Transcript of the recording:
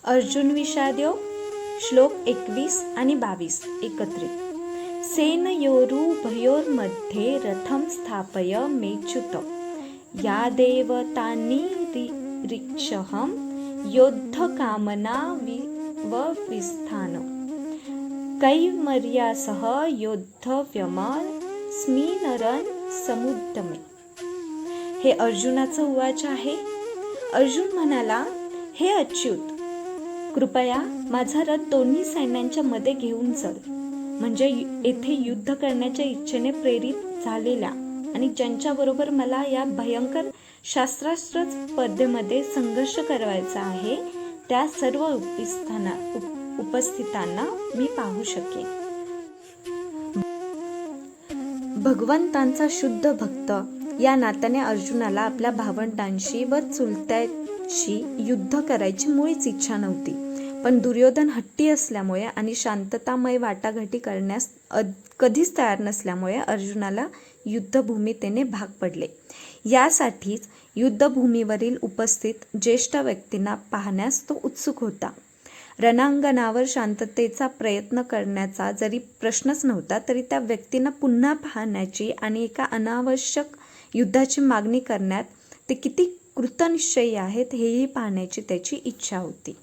अर्जुन विषादयोग श्लोक 21 आणि 22 एकत्रित. सेनयोरुभयोर्मध्ये रथं स्थापय मेच्युत या देवतानिरीक्षहं योद्धकामना विवस्थान कैर्मर्यासह योद्धव्यमस्मि नरं समुद्यमे. हे अर्जुनाचं उवाच आहे. अर्जुन म्हणाला, हे अच्युत, कृपया माझा रथ दोन्ही सैन्यांच्या मध्ये घेऊन चल. म्हणजे येथे युद्ध करण्याच्या इच्छेने प्रेरित झालेल्या आणि ज्यांच्याबरोबर मला या भयंकर शास्त्रास्त्र स्पर्धेमध्ये संघर्ष करायचा आहे त्या सर्व उपस्थितांना मी पाहू शकेन. भगवंतांचा शुद्ध भक्त या नात्याने अर्जुनाला आपल्या भावंडांशी व चुलत्याशी युद्ध करायची मुळीच इच्छा नव्हती. पण दुर्योधन हट्टी असल्यामुळे आणि शांततामय वाटाघाटी करण्यास कधीच तयार नसल्यामुळे अर्जुनाला युद्धभूमितेने भाग पडले. यासाठीच युद्धभूमीवरील उपस्थित ज्येष्ठ व्यक्तींना पाहण्यास तो उत्सुक होता. रणांगणावर शांततेचा प्रयत्न करण्याचा जरी प्रश्नच नव्हता, तरी त्या व्यक्तींना पुन्हा पाहण्याची आणि एका अनावश्यक युद्धाची मागणी करण्यात ते किती कृतनिश्चयी आहेत हेही पाहण्याची त्याची इच्छा होती.